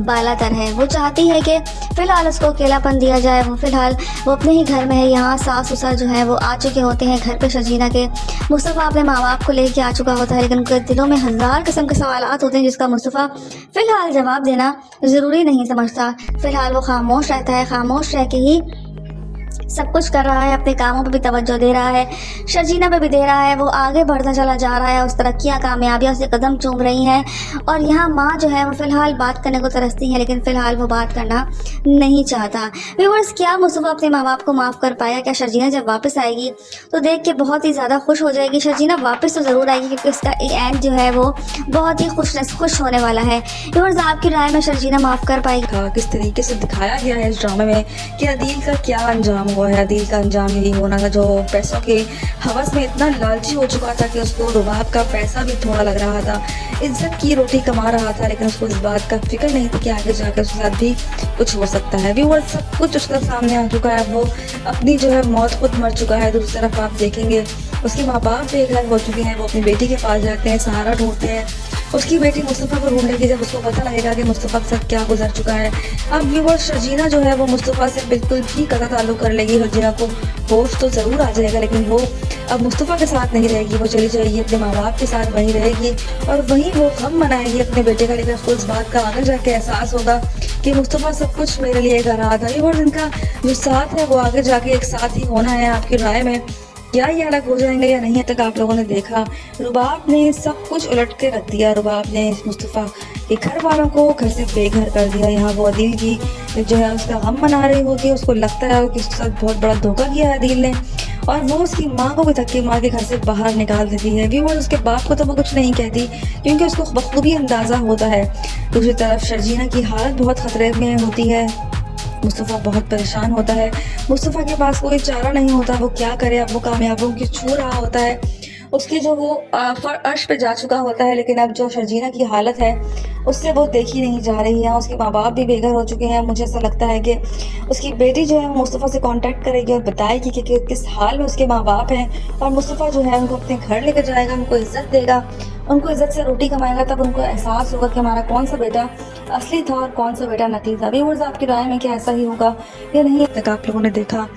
बालातर है। वो चाहती है कि फ़िलहाल उसको अकेलापन दिया जाए। फ़िलहाल वो अपने ही घर में है। यहाँ सास ससुर जो है वो आ चुके होते हैं घर पे शर्जीना के। मुस्तफ़ा अपने माँ बाप को लेके आ चुका होता है, लेकिन उनके दिलों में हज़ार किस्म के सवालात होते हैं जिसका मुस्तफ़ा फ़िलहाल जवाब देना ज़रूरी नहीं समझता। फ़िलहाल वो खामोश रहता है, खामोश रह के ही सब कुछ कर रहा है, अपने कामों पे भी तवज्जो दे रहा है, शर्जीना पे भी दे रहा है। वो आगे बढ़ता चला जा रहा है, उस तरक्कियाँ कामयाबियाँ उसके कदम चूम रही हैं। और यहाँ माँ जो है वो फ़िलहाल बात करने को तरसती है, लेकिन फ़िलहाल वो बात करना नहीं चाहता। व्यूअर्स, क्या मुस्तफ़ा अपने माँ बाप को माफ़ कर पाया? क्या शर्जीना जब वापस आएगी तो देख के बहुत ही ज़्यादा खुश हो जाएगी? शर्जीना वापस तो ज़रूर आएगी, क्योंकि उसका एंड जो है वो बहुत ही खुश होने वाला है। व्यूअर्स, आपकी राय में शर्जीना माफ़ कर पाएगी? किस तरीके से दिखाया गया है इस ड्रामे में कि अदील का क्या अंजाम हुआ है। अदील का अंजाम यही होना था, जो पैसों के हवस में इतना लालची हो चुका था कि उसको रुबाब का पैसा भी थोड़ा लग रहा था, इज्जत की रोटी कमा रहा था, लेकिन उसको इस बात का फिक्र नहीं था कि आगे जाकर उसके साथ भी कुछ हो सकता है। व्यूअर्स, सब कुछ उसका सामने आ चुका है। वो अपनी जो है मौत खुद मर चुका है। दूसरी तरफ आप देखेंगे उसके माँ बाप बेघर हो चुके हैं। वो अपनी बेटी के पास जाते हैं, सहारा ढूंढते हैं। उसकी बेटी मुस्तफ़ा को ढूंढेगी जब उसको पता लगेगा कि मुस्तफ़ा के साथ क्या गुजर चुका है। अब व्यूअर्स, शर्जीना जो है वो मुस्तफ़ा से बिल्कुल भी कतई ताल्लुक़ कर लेगी। शर्जीना को होश तो ज़रूर आ जाएगा, लेकिन वो अब मुस्तफ़ा के साथ नहीं रहेगी। वो चली जाएगी अपने माँ बाप के साथ, वहीं रहेगी और वहीं वो गम मनाएगी अपने बेटे का। लेकिन उसको इस बात का आगे जाके एहसास होगा कि मुस्तफ़ा सब कुछ मेरे लिए कर रहा था। व्यूअर्स, इनका जो साथ है वो आगे जाके एक साथ ही होना है। आपकी राय में क्या ये अलग हो जाएंगे या नहीं? तक आप लोगों ने देखा, रुबाब ने सब कुछ उलट के रख दिया। रुबाब ने मुस्तफ़ा के घर वालों को घर से बेघर कर दिया। यहाँ वो अदील की जो है उसका गम मना रही होगी। उसको लगता है कि उसके साथ बहुत बड़ा धोखा किया है अदील ने, और वो उसकी माँ को भी धक्के मार के घर से बाहर निकाल देती है। व्यूअर्स, उसके बाप को तो वो कुछ नहीं कहती, क्योंकि उसको बखूबी अंदाज़ा होता है। दूसरी तरफ शर्जीना की हालत बहुत ख़तरे में होती है। मुस्तफ़ा बहुत परेशान होता है। मुस्तफ़ा के पास कोई चारा नहीं होता, वो क्या करे। अब वो कामयाबों की छू रहा होता है। उसके जो वो अर्श पे जा चुका होता है, लेकिन अब जो शर्जीना की हालत है उससे वो देखी नहीं जा रही है। उसके माँ बाप भी बेघर हो चुके हैं। मुझे ऐसा लगता है कि उसकी बेटी जो है मुस्तफ़ा से कांटेक्ट करेगी और बताएगी कि किस हाल में उसके माँ बाप हैं, और मुस्तफ़ा जो है उनको अपने घर लेकर जाएगा, उनको इज्जत देगा, उनको इज्जत से रोटी कमाएगा। तब उनको एहसास होगा कि हमारा कौन सा बेटा असली था और कौन सा बेटा नकली था। व्यूअर्स, आपकी राय में क्या ऐसा ही होगा या नहीं? तक आप लोगों ने देखा,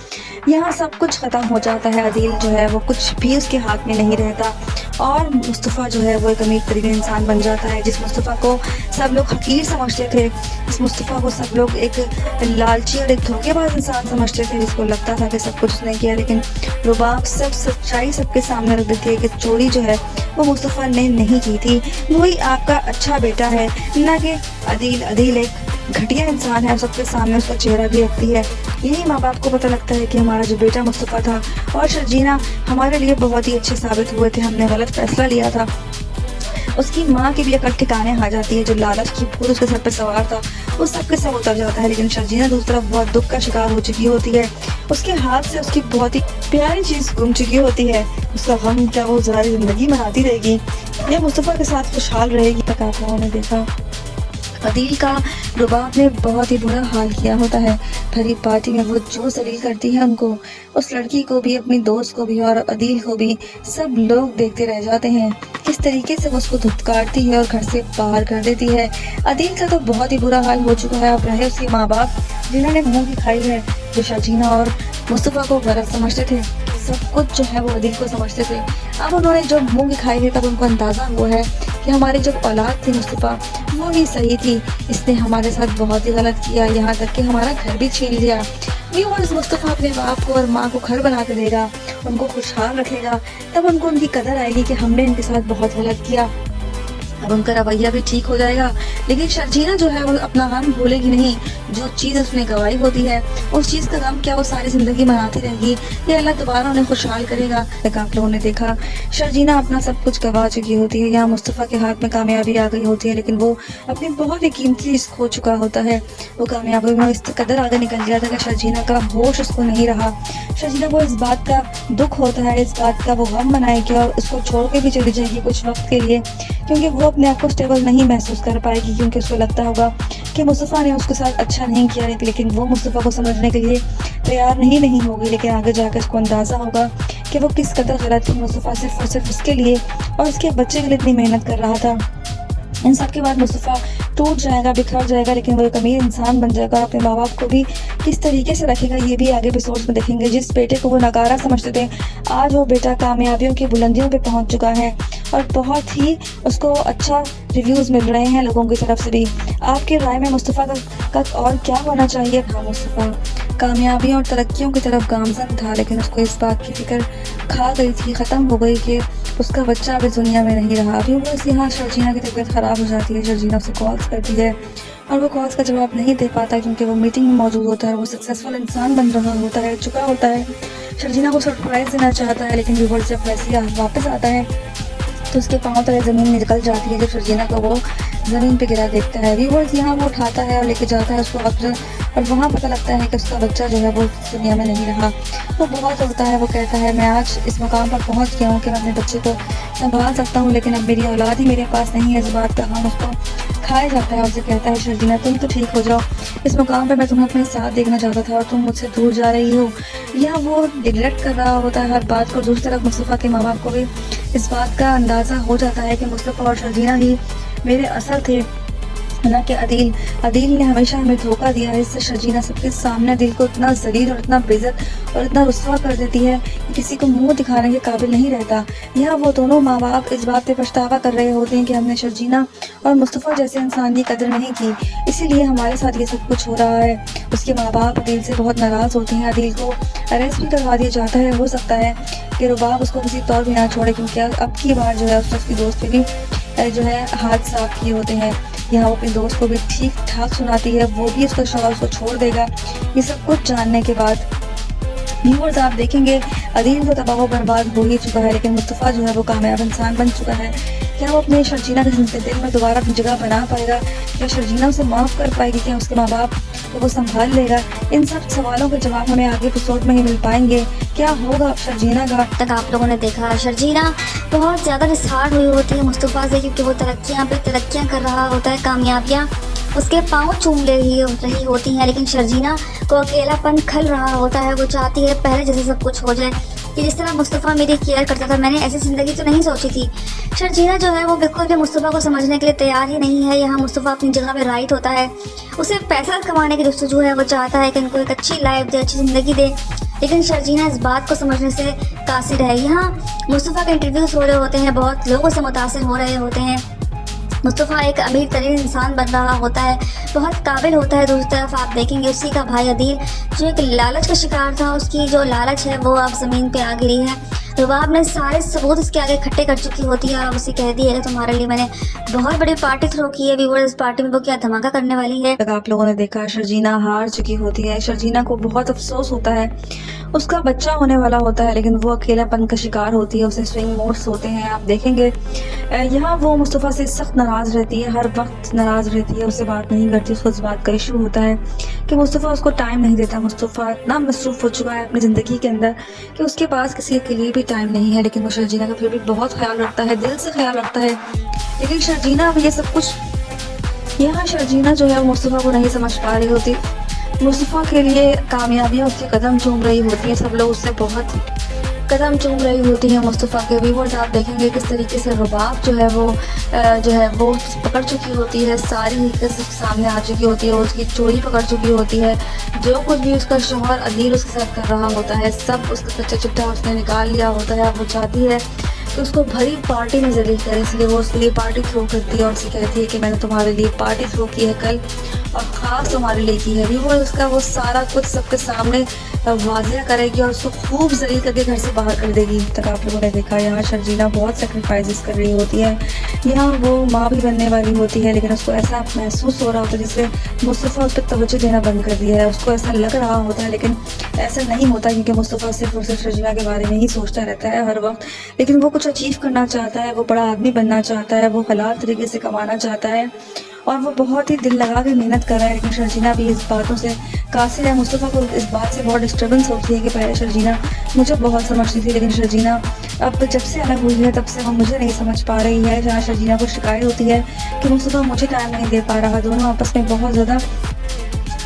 यहाँ सब कुछ ख़त्म हो जाता है। अदील जो है वो कुछ भी उसके हाथ में नहीं रहता, और मुस्तफ़ा जो है वो एक अमीर तरीके इंसान बन जाता है। जिस मुस्तफ़ा को सब लोग हकीर समझते थे, इस मुस्तफ़ा को सब लोग एक लालची और एक धोखेबाज इंसान समझते थे, जिसको लगता था कि सब कुछ उसने किया। लेकिन रुबाब सब सच्चाई सबके सामने रख देती है कि चोरी जो है वो मुस्तफ़ा ने नहीं की थी। वही आपका अच्छा बेटा है, ना कि अदील। अदील एक घटिया इंसान है, सबके सामने उसका चेहरा भी रखती है। यही माँ बाप को पता लगता है कि हमारा जो बेटा मुस्तफ़ा था और शर्जीना हमारे लिए बहुत ही अच्छे साबित हुए थे। हमने गलत फैसला लिया था। उसकी माँ की भी अकल ठिकाने आ जाती है। जो लालच की भूत उसके सर पर सवार था वो सबके सब उतर जाता है। लेकिन शर्जीना दूसरी तरफ बहुत दुख का शिकार हो चुकी होती है। उसके हाथ से उसकी बहुत ही प्यारी चीज़ गुम चुकी होती है। उसका गम क्या वो सारी ज़िंदगी मनाती रहेगी या मुस्तफ़ा के साथ खुशहाल रहेगी? तक आप लोगों ने देखा, अदील का रुबाब ने बहुत ही बुरा हाल किया होता है। भरी पार्टी में वो जो सलील करती है उनको, उस लड़की को भी, अपनी दोस्त को भी और अदील को भी, सब लोग देखते रह जाते हैं किस तरीके से वो उसको धुतकारती है और घर से बाहर कर देती है। अदील का तो बहुत ही बुरा हाल हो चुका है। अब रहे उसके माँ बाप, जिन्होंने मुँह की खाई है, जो शर्जीना और मुस्तफ़ा को गलत समझते थे, सब कुछ जो है वो अदील को समझते थे। अब उन्होंने जब मुँह की खाई है तब उनको अंदाज़ा हुआ है कि हमारी जो औलाद थी मुस्तफ़ा, वो ही सही थी। इसने हमारे साथ बहुत ही गलत किया, यहाँ तक कि हमारा घर भी छीन लिया। व्यूअर्स, मुस्तफ़ा अपने बाप को और माँ को घर बना के देगा, उनको खुशहाल रखेगा, तब उनको उनकी कदर आएगी कि हमने इनके साथ बहुत गलत किया। अब उनका रवैया भी ठीक हो जाएगा। लेकिन शर्जीना जो है वो अपना गम भूलेगी नहीं। जो चीज़ उसने गवाई होती है उस चीज़ का गम क्या वो सारी ज़िंदगी मनाती रहेगी, ये अल्लाह दोबारा उन्हें खुशहाल करेगा? तक आप लोगों ने देखा, शर्जीना अपना सब कुछ गवा चुकी होती है। यहाँ मुस्तफ़ा के हाथ में कामयाबी आ गई होती है, लेकिन वो अपनी बहुत ही कीमती चीज़ खो चुका होता है। वो कामयाबी में इस कदर आगे निकल गया था कि शर्जीना का होश उसको नहीं रहा। शर्जीना को इस बात का दुख होता है, इस बात का वो गम मनाएगी और उसको छोड़ के भी चली जाएगी कुछ वक्त के लिए, क्योंकि वो अपने आप को स्टेबल नहीं महसूस कर पाएगी। क्योंकि उसको लगता होगा कि मुस्तफ़ा ने उसके साथ अच्छा नहीं किया, लेकिन वो मुस्तफ़ा को समझने के लिए तैयार नहीं होगी। लेकिन आगे जाकर उसको अंदाज़ा होगा कि वो किस कदर गलत थी। मुस्तफ़ा सिर्फ और सिर्फ उसके लिए और उसके बच्चे के लिए इतनी मेहनत कर रहा था, इन सब के बाद मुस्तफ़ा टूट जाएगा, बिखर जाएगा, लेकिन वो एक अमीर इंसान बन जाएगा और अपने माँ बाप को भी किस तरीके से रखेगा ये भी आगे एपिसोड्स में देखेंगे। जिस बेटे को वो नकारा समझते थे, आज वो बेटा कामयाबियों की बुलंदियों पे पहुंच चुका है और बहुत ही उसको अच्छा रिव्यूज़ मिल रहे हैं लोगों की तरफ से भी। आपकी राय में मुस्तफ़ा का और क्या होना चाहिए था? मुस्तफ़ा कामयाबियों और तरक्कियों की तरफ गामजन था, लेकिन उसको इस बात की फिक्र खा गई थी, ख़त्म हो गई कि उसका बच्चा अब इस दुनिया में नहीं रहा। अभी वो यहाँ शर्जीना की तबीयत ख़राब हो जाती है, शर्जीना उसे कॉल्स करती है और वो कॉल्स का जवाब नहीं दे पाता क्योंकि वो मीटिंग में मौजूद होता है। वो सक्सेसफुल इंसान बन रहा होता है, चुका होता है, शर्जीना को सरप्राइज़ देना चाहता है, लेकिन व्यूअर्स जब वैसे वापस आता है तो उसके पाँव तले ज़मीन निकल जाती है जब शर्जीना को वो ज़मीन पे गिरा देखता है। व्यूअर्स यहाँ वो उठाता है और लेके जाता है उसको डॉक्टर, और वहाँ पता लगता है कि उसका बच्चा जो है वो इस दुनिया में नहीं रहा। वो बहुत रोता है, वो कहता है मैं आज इस मुकाम पर पहुँच गया हूँ कि मैं अपने बच्चे को संभाल सकता हूँ, लेकिन अब मेरी औलाद ही मेरे पास नहीं है। इस बात का हम उसको खाया जाता है और उसे कहता है शर्जीना तुम तो ठीक हो जाओ, इस मुकाम पर मैं तुम्हें अपने साथ देखना चाहता था और तुम मुझसे दूर जा रही हो। यह वो निगलेक्ट कर रहा होता है हर बात को। दूसरी तरफ मुस्तफ़ा के माँ बाप को भी इस बात का अंदाज़ा हो जाता है कि मुस्तफ़ा और शर्जीना ही मेरे असल थे, ना कि अदील। अदील ने हमेशा हमें धोखा दिया है। इससे शर्जीना सबके सामने अदील को इतना ज़लील और इतना बेइज्जत और इतना रुस्वा कर देती है कि किसी को मुंह दिखाने के काबिल नहीं रहता। यहाँ वो दोनों माँ बाप इस बात पे पछतावा कर रहे होते हैं कि हमने शर्जीना और मुस्तफ़ा जैसे इंसान की कदर नहीं की, इसीलिए हमारे साथ ये सब कुछ हो रहा है। उसके माँ बाप अदील से बहुत नाराज़ होते हैं। अदील को अरेस्ट भी करवा दिया जाता है। हो सकता है कि रुबाब उसको किसी तौर भी ना छोड़े, क्योंकि अब की बार जो है उसकी दोस्त पे भी जो है हाथ साफ किए होते हैं। यहाँ वो अपने दोस्त को भी ठीक ठाक सुनाती है, वो भी उसका शौहर उसको छोड़ देगा। ये सब कुछ जानने के बाद व्यूअर्स आप देखेंगे अदील तो तबाह बर्बाद हो ही चुका है, लेकिन मुस्तफ़ा जो है वो कामयाब इंसान बन चुका है। क्या वो अपने शर्जीना के दिल में दोबारा अपनी जगह बना पाएगा? क्या शर्जीना उसे माफ़ कर पाएगी? क्या उसके माँ बाप को वो संभाल लेगा? इन सब सवालों के जवाब हमें आगे एपिसोड में ही मिल पाएंगे। क्या होगा शर्जीना का? तक आप लोगों ने देखा शर्जीना बहुत ज़्यादा डिसहार्ट हुई होती है मुस्तफ़ा से, क्योंकि वो तरक्कियाँ पे तरक्कियाँ कर रहा होता है, कामयाबियाँ उसके पाँव चूम रही होती हैं, लेकिन शर्जीना को अकेलापन खल रहा होता है। वो चाहती है पहले जैसे सब कुछ हो जाए, कि जिस तरह मुस्तफ़ा मेरी केयर करता था, मैंने ऐसी ज़िंदगी तो नहीं सोची थी। शर्जीना जो है वो बिल्कुल भी मुस्तफ़ा को समझने के लिए तैयार ही नहीं है। यहाँ मुस्तफ़ा अपनी जगह पे राइट होता है, उसे पैसा कमाने की जस्तजू है, वो चाहता है कि इनको एक अच्छी लाइफ दे, अच्छी ज़िंदगी दे, लेकिन शर्जीना इस बात को समझने से कासिर है। यहाँ मुस्तफ़ा के इंटरव्यूज़ हो रहे होते हैं, बहुत लोगों से मुतासिर हो रहे होते हैं। मुस्तफ़ा एक अमीर तरीन इंसान बन रहा होता है, बहुत काबिल होता है। दूसरी तरफ आप देखेंगे उसी का भाई अदील जो एक लालच का शिकार था, उसकी जो लालच है वो अब ज़मीन पे आ गिरी है। रुबाब ने सारे सबूत उसके आगे इकट्ठे कर चुकी होती है और उसे कह दी है कि तुम्हारे लिए मैंने बहुत बड़ी पार्टी थ्रो की है। व्यूअर्स इस पार्टी में वो क्या धमाका करने वाली है? आप लोगों ने देखा शर्जीना हार चुकी होती है। शर्जीना को बहुत अफसोस होता है, उसका बच्चा होने वाला होता है, लेकिन वो अकेलापन का शिकार होती है। उसे स्विंग मोड्स होते हैं। आप देखेंगे यहाँ वो मुस्तफ़ा से सख्त नाराज़ रहती है, हर वक्त नाराज़ रहती है, उससे बात नहीं करती। उसको इस बात का इशू होता है कि मुस्तफ़ा उसको टाइम नहीं देता। मुस्तफ़ा इतना मसरूफ़ हो चुका है अपनी ज़िंदगी के अंदर कि उसके पास किसी के लिए भी टाइम नहीं है, लेकिन वो शर्जीना का फिर भी बहुत ख्याल रखता है, दिल से ख्याल रखता है। लेकिन शर्जीना ये सब कुछ, यहाँ शर्जीना जो है मुस्तफ़ा को नहीं समझ पा रही होती। मुस्तफ़ा के लिए कामयाबियाँ उसके कदम चूम रही होती हैं, सब लोग उससे बहुत कदम चूम रही होती है मुस्तफ़ा के। व्यूअर्स आप देखेंगे किस तरीके से रुबाब जो है वो पकड़ चुकी होती है, सारी हकीकत सामने आ चुकी होती है, उसकी चोरी पकड़ चुकी होती है। जो कुछ भी उसका शौहर अदील उसके साथ कर रहा होता है, सब उसका कच्चा चिट्ठा उसने निकाल लिया होता है। वो चाहती है कि उसको भरी पार्टी में जलील करे, इसलिए वो उसके लिए पार्टी थ्रो करती है और उसे कहती है कि मैंने तुम्हारे लिए पार्टी थ्रो की है कल, और ख़ास तुम्हारे लिए की है। वो उसका वो सारा कुछ सबके सामने वाज़ेह करेगी और उसको खूब जलील करके घर से बाहर कर देगी। तक आप लोगों ने देखा यहाँ शर्जीना बहुत सेक्रीफाइसेस कर रही होती है। यहाँ वो माँ भी बनने वाली होती है, लेकिन उसको ऐसा महसूस हो रहा होता है जैसे मुस्तफ़ा उस पर तवज्जो देना बंद कर दिया है। उसको ऐसा लग रहा होता है, लेकिन ऐसा नहीं होता, क्योंकि मुस्तफ़ा सिर्फ और सिर्फ शर्जीना के बारे में ही सोचता रहता है हर वक्त। लेकिन वो कुछ अचीव करना चाहता है, वो बड़ा आदमी बनना चाहता है, वो हलाल तरीके से कमाना चाहता है और वो बहुत ही दिल लगा के मेहनत कर रहा है। लेकिन शर्जीना भी इस बातों से कासिर है। मुस्तफ़ा को इस बात से बहुत डिस्टर्बेंस होती है कि पहले शर्जीना मुझे बहुत समझती थी, लेकिन शर्जीना अब जब से अलग हुई है तब से वो मुझे नहीं समझ पा रही है। जहाँ शर्जीना को शिकायत होती है कि मुस्तफ़ा मुझे टाइम नहीं दे पा रहा, दोनों आपस में बहुत ज़्यादा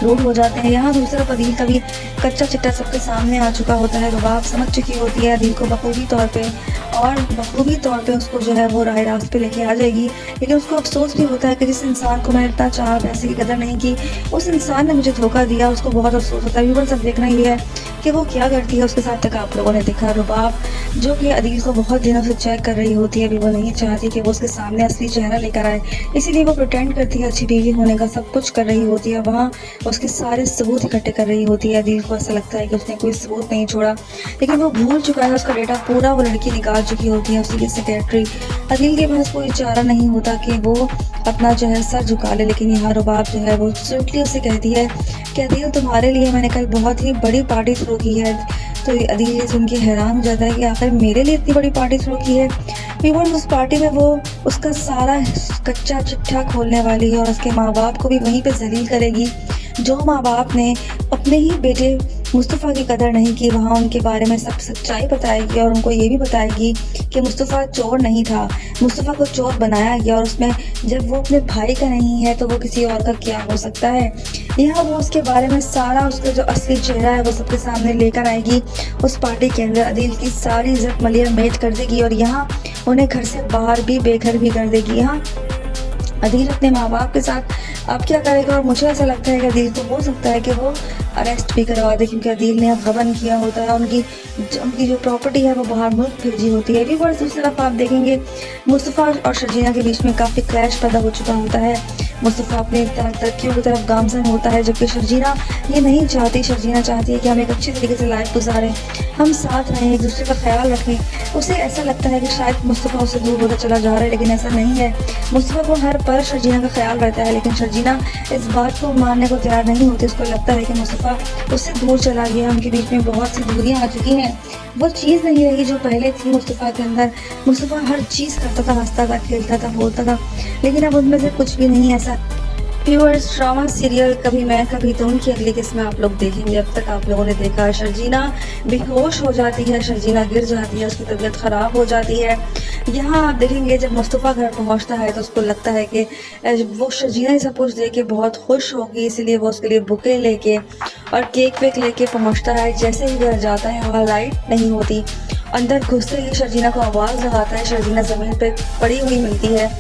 रूड हो जाते हैं। यहाँ दूसरी तरफ अदील का भी कच्चा चिट्टा सबके सामने आ चुका होता है। रुबाब समझ चुकी होती है अदील को बखूबी तौर पे, और बखूबी तौर पे उसको जो है वो राह रास्त पे लेके आ जाएगी। लेकिन उसको अफसोस भी होता है कि जिस इंसान को मैंने इतना चाहा, पैसे की कदर नहीं की, उस इंसान ने मुझे धोखा दिया। उसको बहुत अफसोस होता है। व्यूअर्स सब देखना ये है कि वो क्या करती है उसके साथ। तक आप लोगों ने देखा रुबाब जो कि अदील को बहुत दिनों से चेक कर रही होती है, अभी वो नहीं चाहती कि वो उसके सामने असली चेहरा लेकर आए, इसीलिए वो प्रिटेंड करती है अच्छी बीवी होने का, सब कुछ कर रही होती है। वहाँ उसके सारे सबूत इकट्ठे कर रही होती है। अदील को ऐसा लगता है कि उसने कोई सबूत नहीं छोड़ा, लेकिन वो भूल चुका है उसका डेटा पूरा, वो लड़की निकाल चुकी होती है उसी की सेक्रेटरी। अदील के पास कोई चारा नहीं होता कि वो अपना जो है सर झुका ले, लेकिन यहाँ रुबाब जो है वो स्वीटली उसे कहती है कि अदील तुम्हारे लिए मैंने कल बहुत ही बड़ी पार्टी थ्रो की है। तो अदील ये सुन के हैरान हो जाता है कि आखिर मेरे लिए इतनी बड़ी पार्टी थ्रो की है। व्यूअर्स उस पार्टी में वो उसका सारा कच्चा चिट्ठा खोलने वाली है और उसके माँ बाप को भी वहीं पे जलील करेगी। जो माँ बाप ने अपने ही बेटे मुस्तफ़ा की कदर नहीं की, वहाँ उनके बारे में सब सच्चाई बताएगी और उनको ये भी बताएगी कि मुस्तफ़ा चोर नहीं था, मुस्तफ़ा को चोर बनाया गया, और उसमें जब वो अपने भाई का नहीं है तो वो किसी और का क्या हो सकता है। यहाँ वो उसके बारे में सारा उसका जो असली चेहरा है वो सबके सामने लेकर आएगी। उस पार्टी के अंदर अदील की सारी इज्जत मलिया मेट कर देगी और यहाँ उन्हें घर से बाहर भी बेघर भी कर देगी। यहाँ अदील अपने माँ बाप के साथ अब क्या करेगा, और मुझे ऐसा लगता है कि अदील को हो सकता है कि वो अरेस्ट भी करवा दे, क्योंकि अदील ने अब गबन किया होता है। उनकी जो प्रॉपर्टी है वो बाहर मुल्क भेजी होती है। व्यूअर्स दूसरी तरफ आप देखेंगे मुस्तफ़ा और शर्जीना के बीच में काफ़ी क्लैश पैदा हो चुका होता है। मुस्तफ़ा अपनी तरक्कियों की तरफ गामजन होता है, जबकि शर्जीना ये नहीं चाहती। शर्जीना चाहती है कि हम एक अच्छी तरीके से लाइफ गुजारें, हम साथ रहें, एक दूसरे का ख्याल रखें। उसे ऐसा लगता है कि शायद मुस्तफ़ा उससे दूर होता चला जा रहा है, लेकिन ऐसा नहीं है। मुस्तफ़ा को हर पल शर्जीना का ख्याल रहता है, लेकिन शर्जीना इस बात को मानने को तैयार नहीं होती। उसको लगता है कि मुस्तफ़ा उससे दूर चला गया, उनके बीच में बहुत सी दूरियां आ चुकी हैं। वो चीज़ नहीं रही जो पहले थी मुस्तफ़ा के अंदर। मुस्तफ़ा हर चीज़ करता था, हंसता था, खेलता था, बोलता था, लेकिन अब उनमें से कुछ भी नहीं ऐसा। व्यूअर्स ड्रामा सीरियल कभी मैं कभी तुम की अगली किस्म आप लोग देखेंगे। अब तक आप लोगों ने देखा शर्जीना बेहोश हो जाती है, शर्जीना गिर जाती है, उसकी तबीयत ख़राब हो जाती है। यहाँ आप देखेंगे जब मुस्तफ़ा घर पहुँचता है तो उसको लगता है कि वो शर्जीना ही सब कुछ देख के बहुत खुश होगी, इसीलिए वो उसके लिए बुके लेके और केक वेक लेके पहुँचता है। जैसे ही घर जाता है वहाँ लाइट नहीं होती, अंदर घुसते ही शर्जीना को आवाज़ लगाता है। शर्जीना ज़मीन पर पड़ी हुई मिलती है,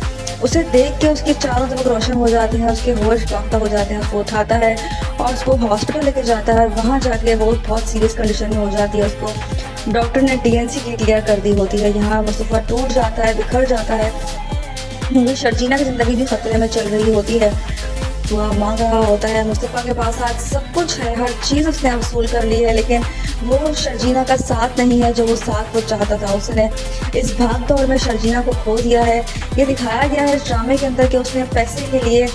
उसे देख के उसके चारों तरफ रोशन हो जाते हैं, उसके होश बाख्ता हो जाते हैं। उसको उठाता है और उसको हॉस्पिटल लेकर जाता है। वहाँ जाके वो बहुत सीरियस कंडीशन में हो जाती है, उसको डॉक्टर ने टीएनसी की क्लियर कर दी होती है। यहाँ मुस्तफ़ा टूट जाता है, बिखर जाता है, क्योंकि शर्जीना की ज़िंदगी भी खतरे में चल रही होती है। दुआ मांग रहा होता है। मुस्तफ़ा के पास आज सब कुछ है, हर चीज़ उसने वसूल कर ली है, लेकिन वो शर्जीना का साथ नहीं है जो वो साथ वो चाहता था। उसने इस भाग दौड़ में शर्जीना को खो दिया है। ये दिखाया गया है इस ड्रामे के अंदर कि उसने पैसे के लिए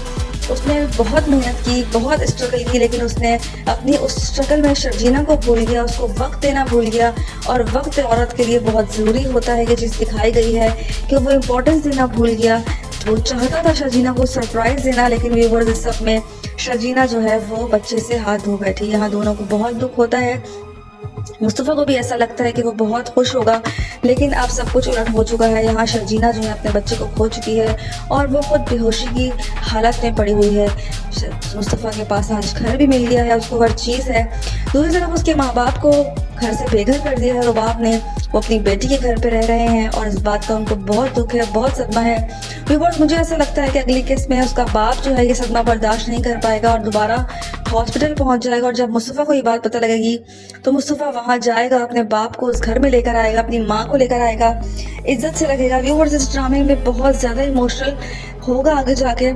उसने बहुत मेहनत की, बहुत स्ट्रगल की, लेकिन उसने अपनी उस स्ट्रगल में शर्जीना को भूल गया, उसको वक्त देना भूल गया। और वक्त औरत के लिए बहुत ज़रूरी होता है, ये चीज़ दिखाई गई है कि वो इम्पोर्टेंस देना भूल गया। वो चाहता था शर्जीना को सरप्राइज़ देना, लेकिन व्यूअर्स इस सब में शर्जीना जो है वो बच्चे से हाथ धो बैठी। यहाँ दोनों को बहुत दुख होता है। मुस्तफ़ा को भी ऐसा लगता है कि वो बहुत खुश होगा, लेकिन अब सब कुछ उलट हो चुका है। यहाँ शर्जीना जो है अपने बच्चे को खो चुकी है और वो खुद बेहोशी की हालत में पड़ी हुई है। मुस्तफ़ा के पास आज घर भी मिल गया है, उसको हर चीज़ है। दूसरी तरफ उसके माँ बाप को घर से बेघर कर दिया है रुबाब ने। वो अपनी बेटी के घर पे रह रहे हैं और इस बात का उनको बहुत दुख है, बहुत सदमा है। व्यूअर्स मुझे ऐसा लगता है कि अगली केस में उसका बाप जो है ये सदमा बर्दाश्त नहीं कर पाएगा और दोबारा हॉस्पिटल पहुंच जाएगा। और जब मुस्तफ़ा को ये बात पता लगेगी तो मुस्तफ़ा वहां जाएगा, अपने बाप को उस घर में लेकर आएगा, अपनी माँ को लेकर आएगा, इज्जत से लगेगा। व्यूअर्स इस ड्रामे में बहुत ज़्यादा इमोशनल होगा आगे जाके।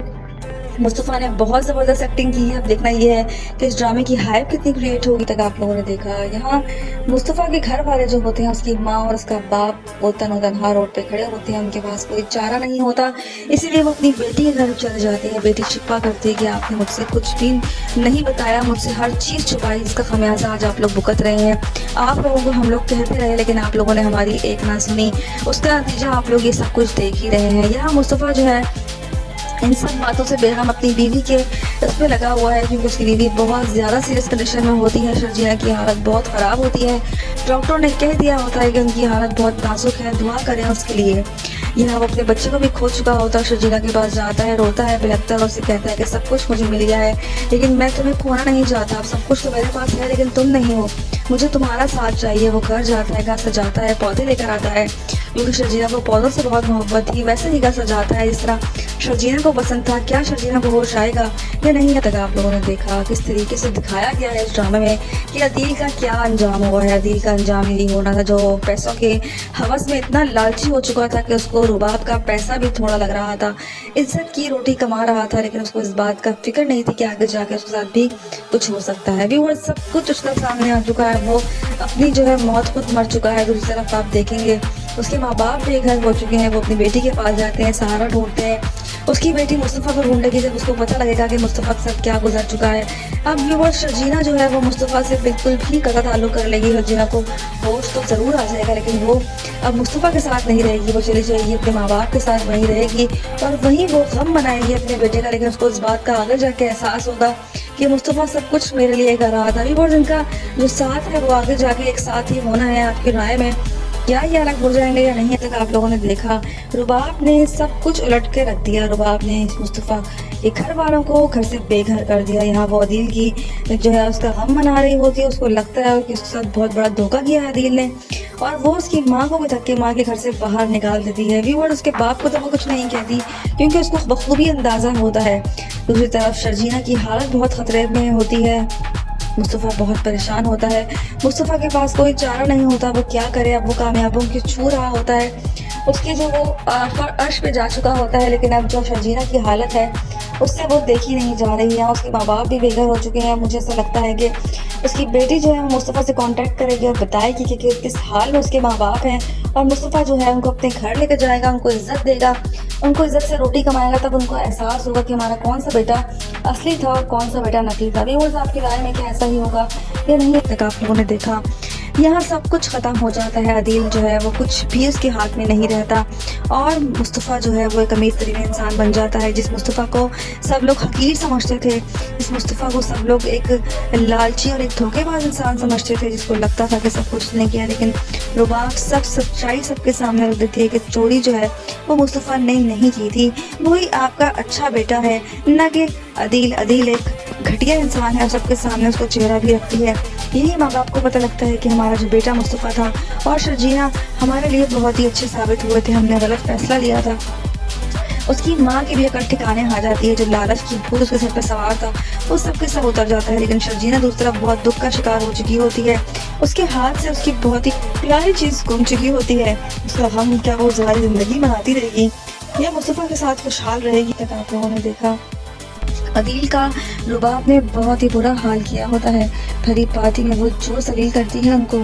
मुस्तफ़ा ने बहुत ज़बरदस्त एक्टिंग की है। अब देखना ये है कि इस ड्रामे की हाइप कितनी क्रिएट होगी। तक आप लोगों ने देखा यहाँ मुस्तफ़ा के घर वाले जो होते हैं, उसकी माँ और उसका बाप वो तनहा रोड पे खड़े होते हैं, उनके पास कोई चारा नहीं होता, इसीलिए वो अपनी बेटी के घर चले जाती है। बेटी शिकवा करती है कि आपने मुझसे कुछ भी नहीं बताया, मुझसे हर चीज़ छुपाई, इसका खमियाजा आज आप लोग भुगत रहे हैं। आप लोगों को हम लोग कहते रहे, लेकिन आप लोगों ने हमारी एक ना सुनी, उसका नतीजा आप लोग ये सब कुछ देख ही रहे हैं। यहाँ मुस्तफ़ा जो है इन सब बातों से बेगम अपनी बीवी के इस पे लगा हुआ है, क्योंकि उसकी बीवी बहुत ज़्यादा सीरियस कंडीशन में होती है। शर्जीना की हालत बहुत ख़राब होती है। डॉक्टर ने कह दिया होता है कि उनकी हालत बहुत नाजुक है, दुआ करें उसके लिए। यहाँ वो अपने बच्चे को भी खो चुका होता है, शर्जीना के पास जाता है, रोता है, बिलखता है और उसे कहता है कि सब कुछ मुझे मिल गया है, लेकिन मैं तुम्हें खोना नहीं चाहता, अब सब कुछ तो मेरे पास है लेकिन तुम नहीं हो, मुझे तुम्हारा साथ चाहिए। वो घर जाता है, घर सजाता है, पौधे लेकर आता है, क्योंकि शर्जीना को पौधों से बहुत मोहब्बत थी। वैसे ही घर सजाता है जिस तरह शर्जीना को पसंद था। क्या शर्जीना को होश आएगा या नहीं, तक आप लोगों ने देखा किस तरीके से दिखाया गया है इस ड्रामे में कि अदील का क्या अंजाम हुआ है। अदील का अंजाम यही होना था, जो पैसों के हवस में इतना लालची हो चुका था कि उसको रुबाब का पैसा भी थोड़ा लग रहा था, इज्जत की रोटी कमा रहा था, लेकिन उसको इस बात का फिक्र नहीं थी कि आगे जाके उसके साथ भी कुछ हो सकता है। वो सब कुछ उसका सामने आ चुका है, वो अपनी जो है मौत खुद मर चुका है। दूसरी तरफ आप देखेंगे उसके माँ बाप बेघर हो चुके हैं, वो अपनी बेटी के पास जाते हैं, सहारा ढूंढते हैं। उसकी बेटी मुस्तफ़ा को ढूंढेगी जब उसको पता लगेगा कि मुस्तफ़ा के साथ क्या गुजर चुका है। अब वो शर्जीना जो है वो मुस्तफ़ा से बिल्कुल भी कतई ताल्लुक़ कर लेगी। शर्जीना को होश तो ज़रूर आ जाएगा, लेकिन वो अब मुस्तफ़ा के साथ नहीं रहेगी, वो चली जाएगी अपने माँ बाप के साथ, वहीं रहेगी और वहीं वो गम मनाएगी अपने बेटे का। लेकिन उसको इस बात का आगे जाके एहसास होगा कि मुस्तफ़ा सब कुछ मेरे लिए कर रहा था। और इनका जो साथ है वो आगे जाके एक साथ ही होना है। आपकी राय में क्या ये अलग हो जाएंगे या नहीं, तक आप लोगों ने देखा। रुबाब ने सब कुछ उलट के रख दिया। रुबाब ने मुस्तफ़ा के घर वालों को घर से बेघर कर दिया। यहाँ वो अदील की जो है उसका गम मना रही होती है, उसको लगता है कि उसके साथ बहुत बड़ा धोखा किया है अदील ने, और वो उसकी माँ को भी धक्के मार के घर से बाहर निकाल देती है। व्यूअर उसके बाप को तो वो कुछ नहीं कहती क्योंकि उसको बखूबी अंदाज़ा होता है। दूसरी तरफ शर्जीना की हालत बहुत ख़तरे में होती है। मुस्तफ़ा बहुत परेशान होता है, मुस्तफ़ा के पास कोई चारा नहीं होता, वो क्या करे। अब वो कामयाबों की छू रहा होता है, उसके जो वो अर्श पे जा चुका होता है, लेकिन अब जो शर्जीना की हालत है उससे वो देखी नहीं जा रही है। उसके माँ बाप भी बेघर हो चुके हैं। मुझे ऐसा लगता है कि उसकी बेटी जो है वो मुस्तफ़ा से कांटेक्ट करेगी और बताएगी कि किस हाल में उसके माँ बाप हैं, और मुस्तफ़ा जो है उनको अपने घर लेकर जाएगा, उनको इज्जत देगा, उनको इज्जत से रोटी कमाएगा। तब उनको एहसास होगा कि हमारा कौन सा बेटा असली था और कौन सा बेटा नकली था। व्यूअर्स, आपकी राय में क्या ऐसा ही होगा या नहीं, तक आप लोगों ने देखा। यहाँ सब कुछ ख़त्म हो जाता है। अदील जो है वो कुछ भी उसके हाथ में नहीं रहता और मुस्तफ़ा जो है वो एक अमीर तरीन इंसान बन जाता है। जिस मुस्तफ़ा को सब लोग हकीर समझते थे, जिस मुस्तफ़ा को सब लोग एक लालची और एक धोखेबाज इंसान समझते थे, जिसको लगता था कि सब कुछ उसने किया, लेकिन रुबाब सब सच्चाई सबके सामने रख देती है कि चोरी जो है वो मुस्तफ़ा ने नहीं की थी, वही आपका अच्छा बेटा है, ना कि अदील। अदील एक घटिया इंसान है और सबके सामने उसको चेहरा भी रखती है। यही माँ बाप को पता लगता है कि हमारा जो बेटा मुस्तफ़ा था और शर्जीना हमारे लिए बहुत ही अच्छे साबित हुए थे, हमने गलत फैसला लिया था। उसकी माँ की भी अकड़ ठिकाने आ जाती है, जो लालच की भूत उसके सर पर सवार था वो सबके सब उतर जाता है। लेकिन शर्जीना दूसरी तरफ बहुत दुख का शिकार हो चुकी होती है, उसके हाथ से उसकी बहुत ही प्यारी चीज़ गुम चुकी होती है। उसका गम क्या वो सारी ज़िंदगी मनाती रहेगी या मुस्तफ़ा के साथ खुशहाल रहेगी, तक आप लोगों ने देखा। अदील का रुबाब ने बहुत ही बुरा हाल किया होता है। भरी पार्टी में वो जो सलील करती है उनको,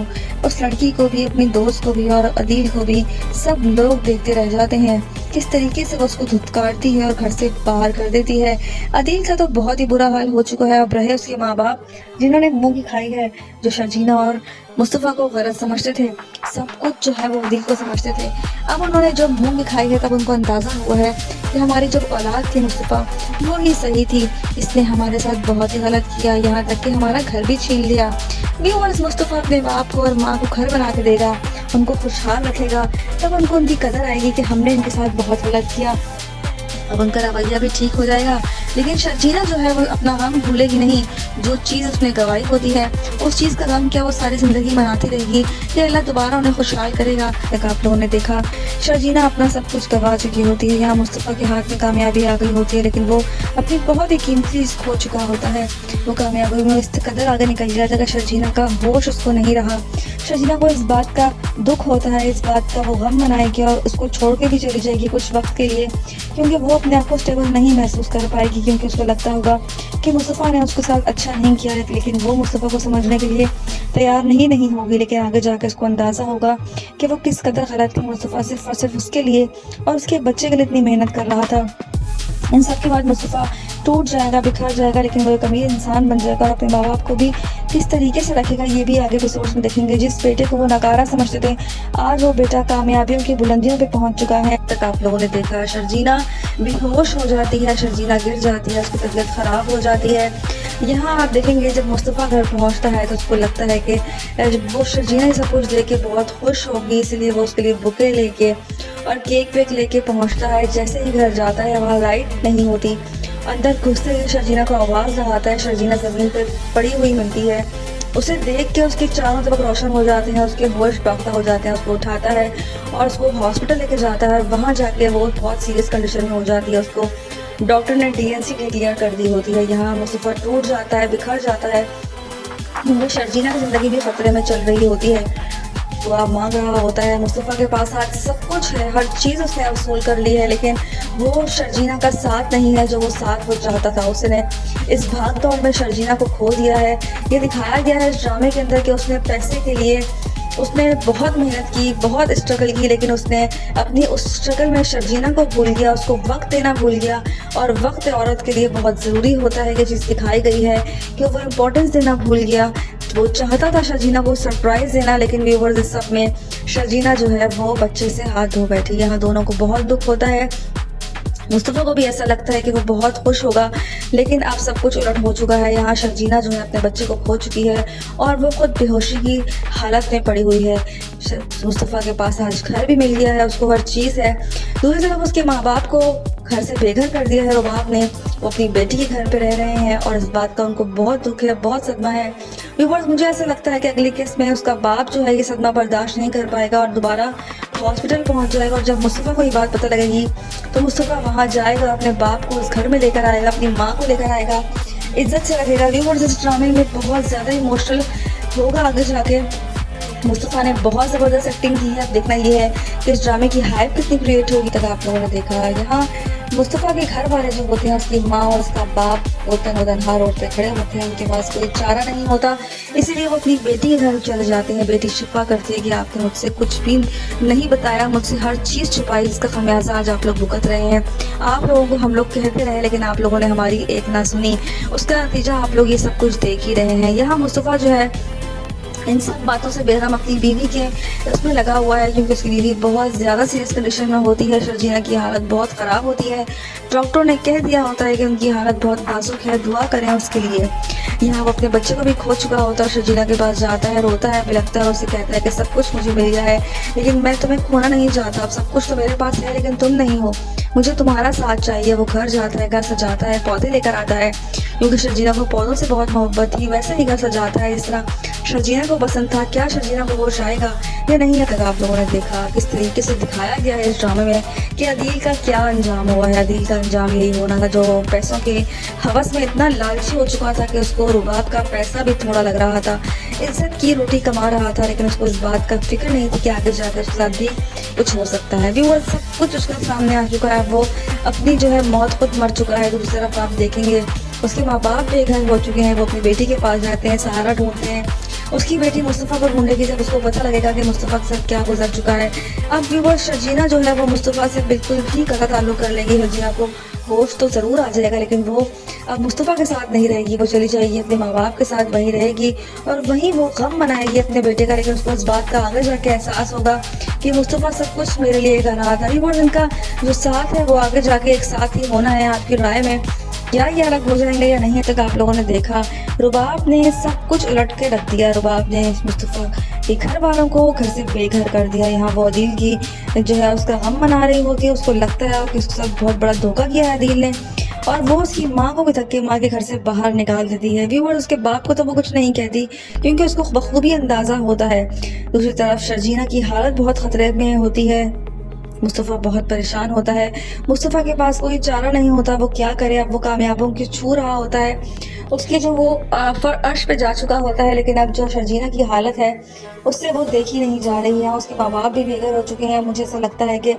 उस लड़की को भी, अपनी दोस्त को भी और अदील को भी, सब लोग देखते रह जाते हैं किस तरीके से वो उसको धुतकारती है और घर से बाहर कर देती है। अदील का तो बहुत ही बुरा हाल हो चुका है। अब रहे उसके माँ बाप जिन्होंने मुंह की खाई है, जो शर्जीना और मुस्तफ़ा को गलत समझते थे, सब कुछ जो है वो अदील को समझते थे। अब उन्होंने जब मुंह की खाई है तब उनको अंदाज़ा हुआ है कि हमारी जो औलाद थी मुस्तफ़ा वो ही सही थी, इसने हमारे साथ बहुत ही गलत किया, यहाँ तक कि हमारा घर भी छीन लिया। व्यूअर्स, मुस्तफ़ा अपने बाप को और माँ को घर बना के देगा, उनको खुशहाल रखेगा, तब उनको उनकी कदर आएगी कि हमने इनके साथ बहुत गलत किया। अब उनका रवैया भी ठीक हो जाएगा। लेकिन शर्जीना जो है वो अपना गम भूलेगी नहीं। जो चीज़ उसने गवाई होती है उस चीज़ का गम क्या वो सारी ज़िंदगी मनाती रहेगी या अल्लाह दोबारा उन्हें खुशहाल करेगा, तक आप लोगों ने देखा। शर्जीना अपना सब कुछ गवा चुकी होती है, यहाँ मुस्तफ़ा के हाथ में कामयाबी आ गई होती है, लेकिन वो अपनी बहुत ही कीमती चीज़ खो चुका होता है। वो कामयाबी में इस कदर आगे निकल जाता है कि शर्जीना का होश उसको नहीं रहा। शर्जीना को इस बात का दुख होता है, इस बात का वो गम मनाएगी और उसको छोड़ के भी चली जाएगी कुछ वक्त के लिए, क्योंकि वो अपने आप को स्टेबल नहीं महसूस कर पाएगी, क्योंकि उसको लगता होगा कि मुस्तफ़ा ने उसके साथ अच्छा नहीं किया है। लेकिन वो मुस्तफ़ा को समझने के लिए तैयार नहीं होगी। लेकिन आगे जाकर उसको अंदाज़ा होगा कि वो किस कदर गलत थी। मुस्तफ़ा सिर्फ और सिर्फ उसके लिए और उसके बच्चे के लिए इतनी मेहनत कर रहा था। इन सब के बाद मुस्तफ़ा टूट जाएगा, बिखर जाएगा, लेकिन वो एक अमीर इंसान बन जाएगा और अपने माँ बाप को भी किस तरीके से रखेगा ये भी आगे एपिसोड्स में देखेंगे। जिस बेटे को वो नकारा समझते थे, आज वो बेटा कामयाबियों की बुलंदियों पे पहुंच चुका है, तक आप लोगों ने देखा। शर्जीना बेहोश हो जाती है, शर्जीना गिर जाती है, उसकी तबीयत ख़राब हो जाती है। यहाँ आप देखेंगे जब मुस्तफ़ा घर पहुँचता है तो उसको लगता है कि वो शर्जीना ही सब कुछ देख के बहुत खुश होगी, इसलिए वो उसके लिए बुके लेके और केक वेक लेके पहुँचता है। जैसे ही घर जाता है वहाँ लाइट नहीं होती, अंदर घुसते ही शर्जीना को आवाज़ लगाता है। शर्जीना ज़मीन पर पड़ी हुई मिलती है, उसे देख के उसके चारों तरफ रोशन हो जाते हैं, उसके होश बाख्ता हो जाते हैं। उसको उठाता है और उसको हॉस्पिटल लेके जाता है। वहाँ जाके वो बहुत सीरियस कंडीशन में हो जाती है, उसको डॉक्टर ने DNC डिक्लेयर कर दी होती है। यहाँ मुस्तफ़ा टूट जाता है, बिखर जाता है, क्योंकि शर्जीना की ज़िंदगी भी खतरे में चल रही होती है। दुआ मांग रहा होता है। मुस्तफ़ा के पास आज सब कुछ है, हर चीज़ उसने वसूल कर ली है, लेकिन वो शर्जीना का साथ नहीं है जो वो साथ वो चाहता था। उसने इस भाग दौड़ में शर्जीना को खो दिया है। ये दिखाया गया है इस ड्रामे के अंदर कि उसने पैसे के लिए उसने बहुत मेहनत की, बहुत स्ट्रगल की, लेकिन उसने अपनी उस स्ट्रगल में शर्जीना को भूल गया, उसको वक्त देना भूल गया। और वक्त औरत के लिए बहुत ज़रूरी होता है, कि चीज़ दिखाई गई है कि वो इम्पोर्टेंस देना भूल गया। वो चाहता था शर्जीना को सरप्राइज़ देना, लेकिन व्यूअर्स इस सब में शर्जीना जो है वो बच्चे से हाथ धो बैठी। यहाँ दोनों को बहुत दुख होता है। मुस्तफ़ा को भी ऐसा लगता है कि वो बहुत खुश होगा, लेकिन अब सब कुछ उलट हो चुका है। यहाँ शर्जीना जो है अपने बच्चे को खो चुकी है और वो खुद बेहोशी की हालत में पड़ी हुई है। मुस्तफ़ा के पास आज घर भी मिल गया है, उसको हर चीज़ है। दूसरी तरफ उसके माँ बाप को घर से बेघर कर दिया है रुबाब ने। वो अपनी बेटी के घर पे रह रहे हैं और इस बात का उनको बहुत दुख है, बहुत सदमा है। व्यूअर्स, मुझे ऐसा लगता है कि अगले केस में उसका बाप जो है ये सदमा बर्दाश्त नहीं कर पाएगा और दोबारा हॉस्पिटल पहुंच जाएगा। और जब मुस्तफ़ा को ये बात पता लगेगी तो मुस्तफ़ा वहाँ जाएगा, अपने बाप को उस घर में लेकर आएगा, अपनी माँ को लेकर आएगा, इज्जत से रखेगा। व्यूअर्स, इस ड्रामे में बहुत ज़्यादा इमोशनल होगा आगे जाके। मुस्तफ़ा ने बहुत ज़बरदस्त एक्टिंग की है। अब देखना ये है कि इस ड्रामे की हाइप कितनी क्रिएट होगी। तक आप लोगों ने देखा है यहाँ मुस्तफ़ा के घर वाले जो होते हैं, उसकी माँ और उसका बाप वो तनहा रोड पे खड़े होते हैं, उनके पास कोई चारा नहीं होता, इसीलिए वो अपनी बेटी के घर चले जाते हैं। बेटी शिफा करती है कि आपने मुझसे कुछ भी नहीं बताया, मुझसे हर चीज़ छुपाई, इसका खमियाजा आज आप लोग भुगत रहे हैं। आप लोगों को हम लोग कहते रहे, लेकिन आप लोगों ने हमारी एक ना सुनी, उसका नतीजा आप लोग ये सब कुछ देख ही रहे हैं। यहाँ मुस्तफ़ा जो है इन सब बातों से बेगम अपनी बीवी के उसमें लगा हुआ है, क्योंकि उसकी बीवी बहुत ज़्यादा सीरियस कंडीशन में होती है। शर्जीना की हालत बहुत ख़राब होती है। डॉक्टर ने कह दिया होता है कि उनकी हालत बहुत नाजुक है, दुआ करें उसके लिए। यहाँ वो अपने बच्चे को भी खो चुका होता है, शर्जीना के पास जाता है, रोता है, बिलखता है, उसे कहता है कि सब कुछ मुझे मिल गया है, लेकिन मैं तुम्हें खोना नहीं चाहता। अब सब कुछ तो मेरे पास है, लेकिन तुम नहीं हो, मुझे तुम्हारा साथ चाहिए। वो घर जाता है, घर सजाता है, पौधे लेकर आता है, क्योंकि शर्जीना को पौधों से बहुत मोहब्बत थी। वैसे ही घर सजाता है, इस तरह शर्जीना को पसंद था। क्या शर्जीना को होश आएगा या नहीं आएगा? आप लोगों ने देखा किस तरीके से दिखाया गया है इस ड्रामे में कि अदील का क्या अंजाम हुआ है। अदील का अंजाम यही होना था, जो पैसों के हवस में इतना लालची हो चुका था कि उसको रुबाब का पैसा भी थोड़ा लग रहा था, इज्जत की रोटी कमा रहा था, लेकिन उसको इस बात का फिक्र नहीं थी कि आगे जाकर उसके साथ भी कुछ हो सकता है। व्यूअर्स, सब कुछ उसके सामने आ चुका है। वो अपनी जो है मौत खुद मर चुका है। दूसरी तरफ आप देखेंगे उसके माँ बाप बेघर हो चुके हैं। वो अपनी बेटी के पास जाते हैं, सहारा ढूंढते हैं। उसकी बेटी मुस्तफ़ा को ढूंढेगी जब उसको पता लगेगा कि मुस्तफ़ा के साथ क्या गुजर चुका है। अब व्यूअर्स, शर्जीना जो है वो मुस्तफ़ा से बिल्कुल भी गलत ताल्लुक़ कर लेगी। शर्जीना को होश तो ज़रूर आ जाएगा, लेकिन वो अब मुस्तफ़ा के साथ नहीं रहेगी। वो चली जाएगी, अपने माँ बाप के साथ वहीं रहेगी और वहीं वो गम मनाएगी अपने बेटे का। लेकिन उसको इस बात का आगे जाके एहसास होगा कि मुस्तफ़ा सब कुछ मेरे लिए कर रहा था। व्यूअर्स, इनका जो साथ है वो आगे जाके एक साथ ही होना है। आपकी राय में क्या ये अलग हो जाएंगे या नहीं? तक आप लोगों ने देखा रुबाब ने सब कुछ उलट के रख दिया। रुबाब ने मुस्तफ़ा के घर वालों को घर से बेघर कर दिया। यहाँ वो अदील की जो है उसका गम मना रही होती है। उसको लगता है कि उसके साथ बहुत बड़ा धोखा किया है अदील ने, और वो उसकी माँ को भी धक्के मार के घर से बाहर निकाल देती है। व्यूअर्स, उसके बाप को तो वो कुछ नहीं कहती, क्योंकि उसको बखूबी अंदाज़ा होता है। दूसरी तरफ शर्जीना की हालत बहुत ख़तरे में होती है। मुस्तफ़ा बहुत परेशान होता है। मुस्तफ़ा के पास कोई चारा नहीं होता, वो क्या करे? अब वो कामयाबों की छू रहा होता है। उसके जो वो अर्श पे जा चुका होता है, लेकिन अब जो शर्जीना की हालत है उससे वो देखी नहीं जा रही है। उसके माँ बाप भी बेघर हो चुके हैं। मुझे ऐसा लगता है कि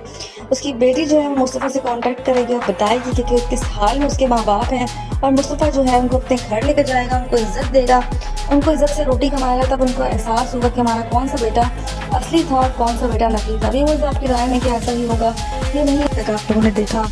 उसकी बेटी जो है मुस्तफ़ा से कांटेक्ट करेगी और बताएगी कि किस हाल में उसके माँ बाप हैं, और मुस्तफ़ा जो है उनको अपने घर लेकर जाएगा, उनको इज्जत देगा, उनको इज्जत से रोटी कमाएगा। तब उनको एहसास होगा कि हमारा कौन सा बेटा असली था और कौन सा बेटा नकली था। भी वो आपकी राय में कि ऐसा ही होगा ये नहीं? तक आप लोगों ने देखा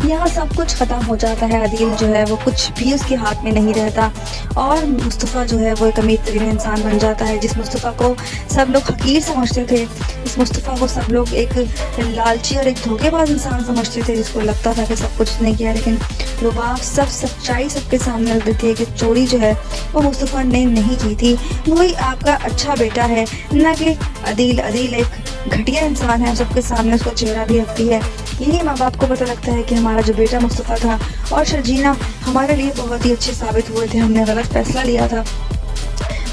यहाँ सब कुछ ख़त्म हो जाता है। अदील जो है वो कुछ भी उसके हाथ में नहीं रहता और मुस्तफ़ा जो है वो एक अमीर तरीन इंसान बन जाता है। जिस मुस्तफ़ा को सब लोग हकीर समझते थे, इस मुस्तफ़ा को सब लोग एक लालची और एक धोखेबाज इंसान समझते थे, जिसको लगता था कि सब कुछ उसने किया, लेकिन रुबाब सब सच्चाई सबके सामने रख देती है कि चोरी जो है वो मुस्तफ़ा ने नहीं की थी। वही आपका अच्छा बेटा है, ना कि अदील। अदील एक घटिया इंसान है, सबके सामने उसको चेहरा भी रखती है। यही माँ बाप को पता लगता है कि हमारा जो बेटा मुस्तफ़ा था और शर्जीना हमारे लिए बहुत ही अच्छे साबित हुए थे, हमने गलत फैसला लिया था।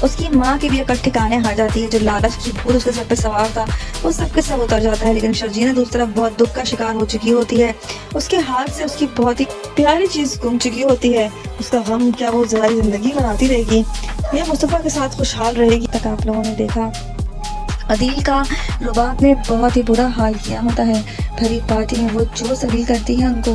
उसकी माँ की भी अकड़ ठिकाने हार जाती है। जो लालच की भूत उसके सर पे सवार था वो सबके सब उतर जाता है, लेकिन शर्जीना दूसरी तरफ बहुत दुख का शिकार हो चुकी होती है। उसके हाथ से उसकी बहुत ही प्यारी चीज़ गुम चुकी होती है। उसका गम क्या वो सारी ज़िंदगी बनाती रहेगी या मुस्तफ़ा के साथ खुशहाल रहेगी। तक आप लोगों ने देखा अदील का रुबाब ने बहुत ही बुरा हाल किया होता है। भरी पार्टी में वो जो सलील करती है उनको,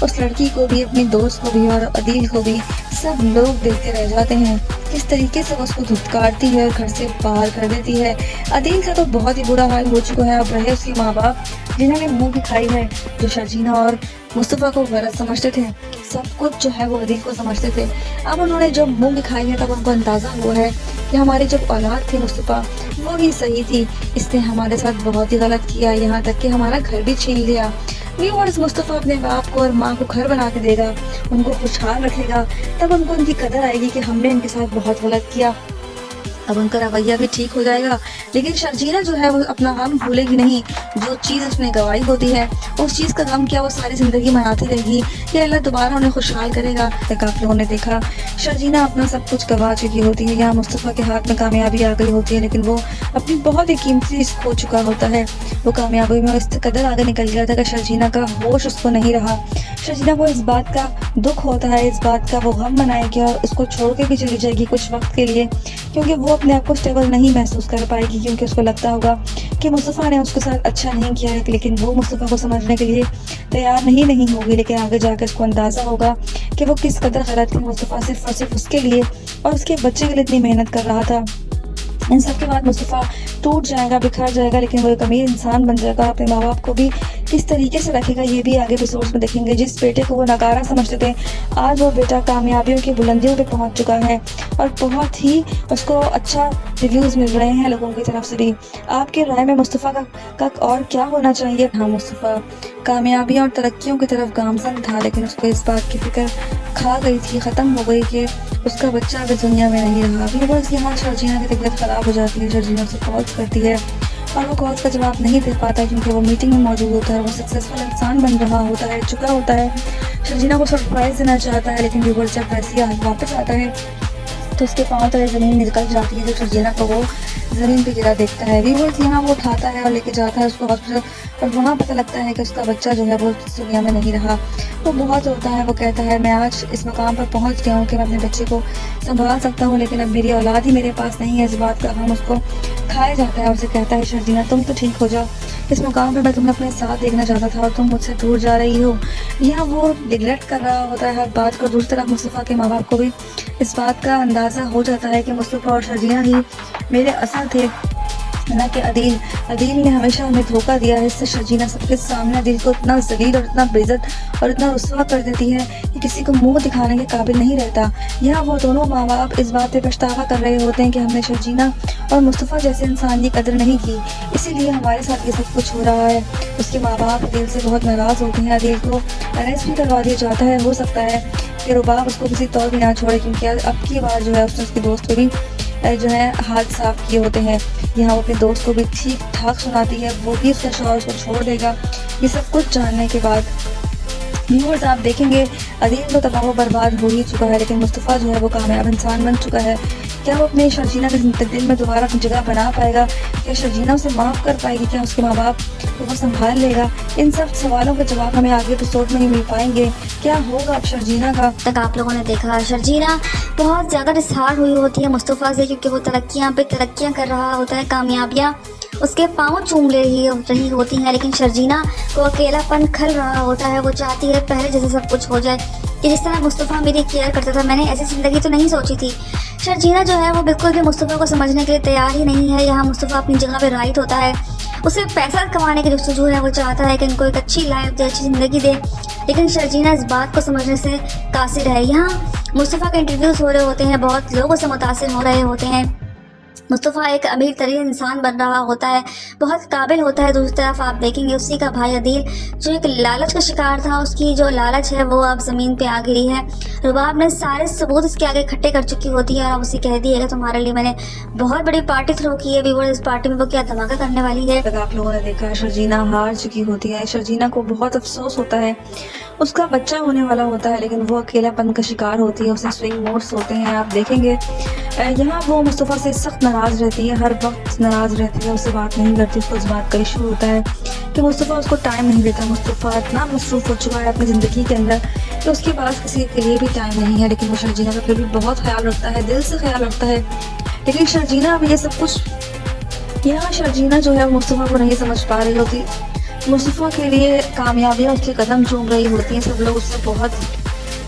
उस लड़की को भी, अपने दोस्त को भी और अदील को भी, सब लोग देखते रह जाते हैं किस तरीके से वो उसको धुतकारती है और घर से बाहर कर देती है। अदील का तो बहुत ही बुरा हाल हो चुका है। अब रहे उसके माँ बाप जिन्होंने मुंह दिखाई है, जो शर्जीना और मुस्तफ़ा को गलत समझते थे, सब कुछ जो है वो अदील को समझते थे। अब उन्होंने जब मुंह दिखाई है तब उनको अंदाज़ा हुआ है कि हमारी जब औलाद थी मुस्तफ़ा वो ही सही थी, इसने हमारे साथ बहुत ही गलत किया, यहाँ तक कि हमारा घर भी छीन लिया। व्यूअर्स, मुस्तफ़ा अपने बाप को और माँ को घर बना के देगा, उनको खुशहाल रखेगा, तब उनको उनकी कदर आएगी कि हमने इनके साथ बहुत गलत किया। अब उनका रवैया भी ठीक हो जाएगा। लेकिन शर्जीना जो है वो अपना गम भूलेगी नहीं। जो चीज़ उसने गवाई होती है उस चीज़ का गम क्या वो सारी ज़िंदगी मनाती रहेगी कि अल्लाह दोबारा उन्हें खुशहाल करेगा। तक आप लोगों ने देखा शर्जीना अपना सब कुछ गवा चुकी होती है, यहाँ मुस्तफ़ा के हाथ में कामयाबी आ गई होती है, लेकिन वो अपनी बहुत ही कीमती चीज़ खो चुका होता है। वो कामयाबी में इस कदर आगे निकल गया था कि शर्जीना का होश उसको नहीं रहा। शर्जीना को इस बात का दुख होता है, इस बात का वो गम मनाएगी और उसको छोड़ के भी चली जाएगी कुछ वक्त के लिए, क्योंकि वो अपने आप को स्टेबल नहीं महसूस कर पाएगी, क्योंकि उसको लगता होगा कि मुस्तफ़ा ने उसके साथ अच्छा नहीं किया है। लेकिन वो मुस्तफ़ा को समझने के लिए तैयार नहीं होगी। लेकिन आगे जाकर उसको अंदाज़ा होगा कि वो किस कदर गलत थी। मुस्तफ़ा सिर्फ और सिर्फ उसके लिए और उसके बच्चे के लिए इतनी मेहनत कर रहा था। इन सब के बाद मुस्तफ़ा टूट जाएगा, बिखर जाएगा, लेकिन वो एक अमीर इंसान बन जाएगा। अपने माँ बाप को भी किस तरीके से रखेगा ये भी आगे एपिसोड्स में देखेंगे। जिस बेटे को वो नकारा समझते थे, आज वो बेटा कामयाबियों की बुलंदियों पे पहुंच चुका है और बहुत ही उसको अच्छा रिव्यूज़ मिल रहे हैं लोगों की तरफ से भी। आपके राय में मुस्तफ़ा का और क्या होना चाहिए? हाँ, मुस्तफ़ा कामयाबियों और तरक्कियों की तरफ गामजन था, लेकिन उसको इस बात की फिक्र खा गई थी, ख़त्म हो गई कि उसका बच्चा अभी दुनिया में नहीं रहा। अभी बस यहाँ शर्जीना की तबीयत ख़राब हो जाती है। शर्जीना उसे कॉल करती है और वो कॉल का जवाब नहीं दे पाता, क्योंकि वो मीटिंग में मौजूद होता है। वो सक्सेसफुल इंसान बन रहा होता है, चुका होता है। शर्जीना को सरप्राइज़ देना चाहता है, लेकिन व्यूअर जब वैसे वापस आता है तो उसके पाँव तले ज़मीन निकल जाती है। जो शर्जीना को वो ज़मीन पे गिरा देखता है। व्यूअर्स, यहाँ वो उठाता है और लेके जाता है उसको हॉस्पिटल, और वहाँ पता लगता है कि उसका बच्चा जो है वो दुनिया में नहीं रहा। वो बहुत रोता है। वो कहता है, मैं आज इस मकाम पर पहुँच गया हूँ कि मैं अपने बच्चे को संभाल सकता हूँ, लेकिन अब मेरी औलाद ही मेरे पास नहीं है। इस बात का हम उसको खाया जाता है और उसे कहता है, शर्जीना तुम तो ठीक हो जाओ, इस मुकाम पर मैं तुम्हें अपने साथ देखना चाहता था और तुम मुझसे दूर जा रही हो। यहाँ वो रिग्रेट कर रहा होता है हर बात को। दूसरी तरफ मुस्तफ़ा के माँ बाप को भी इस बात का अंदाज़ा हो जाता है कि मुस्तफ़ा और शर्जीना ही मेरे असल थे, ना कि अदील। अदील ने हमेशा हमें धोखा दिया है। इससे शर्जीना सबके सामने अदील को इतना जलील और इतना बेइज्जत और इतना रुस्वा कर देती है कि किसी को मुंह दिखाने के काबिल नहीं रहता। यहाँ वो दोनों माँ बाप इस बात पे पछतावा कर रहे होते हैं कि हमने शर्जीना और मुस्तफ़ा जैसे इंसान की कदर नहीं की, इसीलिए हमारे साथ ये सब कुछ हो रहा है। उसके माँ बाप अदील से बहुत नाराज़ होते हैं। अदील को अरेस्ट भी करवा दिया जाता है। हो सकता है कि रुबाब उसको किसी तौर भी ना छोड़े, क्योंकि अब की बार जो है उसने उसके दोस्त को भी जो है हाथ साफ किए होते हैं। यहाँ वो अपने दोस्त को भी ठीक ठाक सुनाती है, वो भी उसका शौहर उसको छोड़ देगा। ये सब कुछ जानने के बाद व्यूअर्स आप देखेंगे अदील तो तबाह बर्बाद हो ही चुका है, लेकिन मुस्तफ़ा जो है वो कामयाब इंसान बन चुका है। क्या वो अपने शर्जीना के दिल में दोबारा अपनी जगह बना पाएगा? क्या शर्जीना उसे माफ़ कर पाएगी? क्या उसके माँ बाप वो संभाल लेगा? इन सब सवालों के जवाब हमें आगे एपिसोड में ही मिल पाएंगे। क्या होगा अब शर्जीना का? तक आप लोगों ने देखा शर्जीना बहुत ज़्यादा डिसहार्ट हुई होती है मुस्तफ़ा से, क्योंकि वो तरक्कियाँ पे तरक्कियाँ कर रहा होता है, कामयाबियाँ उसके पाँव चूम रही होती हैं, लेकिन शर्जीना को अकेलापन खल रहा होता है। वो चाहती है पहले जैसे सब कुछ हो जाए, कि जिस तरह मुस्तफ़ा मेरी केयर करता था, मैंने ऐसी ज़िंदगी तो नहीं सोची थी। शर्जीना जो है वो बिल्कुल भी मुस्तफ़ा को समझने के लिए तैयार ही नहीं है। यहाँ मुस्तफ़ा अपनी जगह पे राइट होता है, उसे पैसा कमाने की जस्तजू है। वो चाहता है कि उनको एक अच्छी लाइफ दे, अच्छी ज़िंदगी दे, लेकिन शर्जीना इस बात को समझने से कासिर है। यहाँ मुस्तफ़ा के इंटरव्यूज़ हो रहे होते हैं, बहुत लोगों से मुतासिर हो रहे होते हैं। मुस्तफ़ा एक अमीर तरीन इंसान बन रहा होता है, बहुत काबिल होता है। दूसरी तरफ आप देखेंगे उसी का भाई अदील जो एक लालच का शिकार था, उसकी जो लालच है वो अब ज़मीन पे आ गिरी है। रुबाब ने सारे सबूत इसके आगे इकट्ठे कर चुकी होती है और उसे कह दी है कि तुम्हारे लिए मैंने बहुत बड़ी पार्टी थ्रो की है। अभी इस पार्टी में वो क्या धमाका करने वाली है। तक आप लोगों ने देखा शर्जीना हार चुकी होती है। शर्जीना को बहुत अफसोस होता है, उसका बच्चा होने वाला होता है, लेकिन वो अकेलापन का शिकार होती है, उसे स्विंग मोड्स होते हैं। आप देखेंगे यहाँ वो मुस्तफ़ा से सख्त नाराज़ रहती है, हर वक्त नाराज़ रहती है, उससे बात नहीं करती। उसको इस बात का इशू होता है कि मुस्तफ़ा उसको टाइम नहीं देता। मुस्तफ़ा इतना मसरूफ़ हो चुका है अपनी ज़िंदगी के अंदर कि उसके पास किसी के लिए भी टाइम नहीं है। लेकिन वो शर्जीना का फिर भी बहुत ख्याल रखता है, दिल से ख्याल रखता है। लेकिन शर्जीना अब ये सब कुछ, यहाँ शर्जीना जो है मुस्तफ़ा को नहीं समझ पा रही होती। मुस्तफ़ा के लिए कामयाबियाँ उसके कदम चूम रही होती हैं, सब लोग उससे बहुत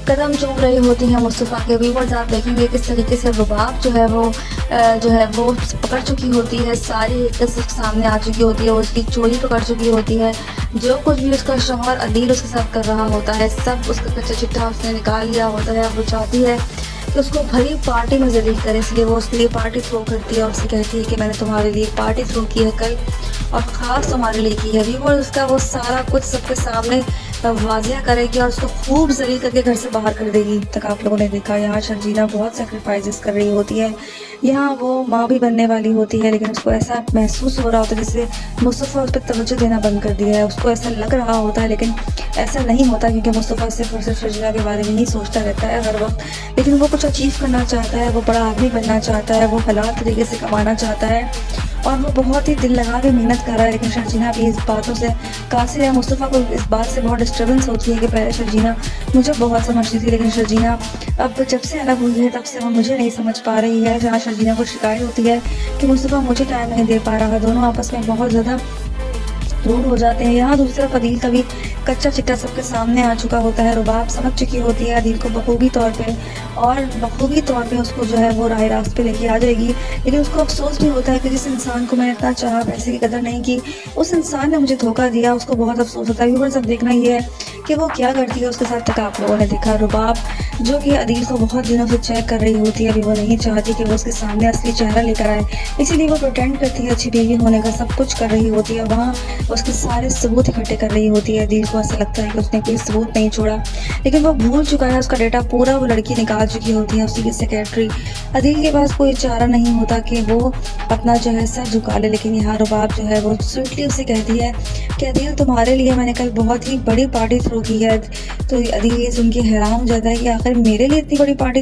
कदम चूम रही होती हैं। मुस्तफ़ा के व्यूवर्स आप देखेंगे किस तरीके से रुबाब जो है वो पकड़ चुकी होती है, सारी एक सामने आ चुकी होती है, उसकी चोरी पकड़ चुकी होती है। जो कुछ भी उसका शौहर अदील उसके साथ कर रहा होता है, सब उसका कच्चा चिट्ठा उसने निकाल लिया होता है। वो चाहती है कि उसको भरी पार्टी में जलील करे, इसलिए वो उसके लिए पार्टी थ्रो करती है और उससे कहती है कि मैंने तुम्हारे लिए पार्टी थ्रो की है कल, और ख़ास तुम्हारे लिए की है। व्यूअर्स उसका वो सारा कुछ सबके सामने वाजिया करेगी और उसको खूब जलील करके घर से बाहर कर देगी। तक आप लोगों ने देखा यहाँ शर्जीना बहुत सेक्रीफाइसेस कर रही होती है। यहाँ वो माँ भी बनने वाली होती है, लेकिन उसको ऐसा महसूस हो रहा होता है जैसे मुस्तफ़ा उस पर तवज्जो देना बंद कर दिया है। उसको ऐसा लग रहा होता है, लेकिन ऐसा नहीं होता, क्योंकि मुस्तफ़ा सिर्फ और सिर्फ शर्जीना के बारे में ही सोचता रहता है हर वक्त। लेकिन वो कुछ अचीव करना चाहता है, वो बड़ा आदमी बनना चाहता है, वो हलाल तरीके से कमाना चाहता है और वो बहुत ही दिल लगा के मेहनत कर रहा है। लेकिन शर्जीना भी इस बातों से कासिर है। मुस्तफ़ा को इस बात से बहुत डिस्टर्बेंस होती है कि पहले शर्जीना मुझे बहुत समझती थी, लेकिन शर्जीना अब जब से अलग हुई है तब से वो मुझे नहीं समझ पा रही है। जहाँ शर्जीना को शिकायत होती है कि मुस्तफ़ा मुझे टाइम नहीं दे पा रहा, दोनों आपस में बहुत ज़्यादा रूड हो जाते हैं। यहाँ दूसरी तरफ अदील का भी कच्चा चिट्ठा सबके सामने आ चुका होता है। रुबाब समझ चुकी होती है अदील को बखूबी तौर पे उसको जो है वो राह रास्त पे लेके आ जाएगी। लेकिन उसको अफसोस भी होता है कि जिस इंसान को मैंने इतना चाहा, पैसे की कदर नहीं की, उस इंसान ने मुझे धोखा दिया, उसको बहुत अफसोस होता है। व्यूअर्स अब देखना ये है कि वो क्या करती है उसके साथ। तक आप लोगों ने देखा रुबाब जो कि अदील को बहुत दिनों से चेक कर रही होती है, अभी वो नहीं चाहती कि वो उसके सामने असली चेहरा लेकर आए, इसीलिए वो प्रिटेंड करती है अच्छी बीवी होने का, सब कुछ कर रही होती है। वहाँ उसके सारे सबूत इकट्ठे कर रही होती है। अदील को ऐसा लगता है कि उसने कोई सबूत नहीं छोड़ा, लेकिन वो भूल चुका है, उसका डेटा पूरा वो लड़की निकाल चुकी होती है, उसकी सेक्रेटरी। अदील के पास कोई चारा नहीं होता कि वो अपना जो है सर झुका ले। लेकिन यहाँ रुबाब जो है वो स्वीटली उसे कहती है कि अदील तुम्हारे लिए मैंने कल बहुत ही बड़ी पार्टी थ्रो की है। तो अदील ये सुन के हैरान हो जाता है कि आखिर मेरे लिए इतनी बड़ी पार्टी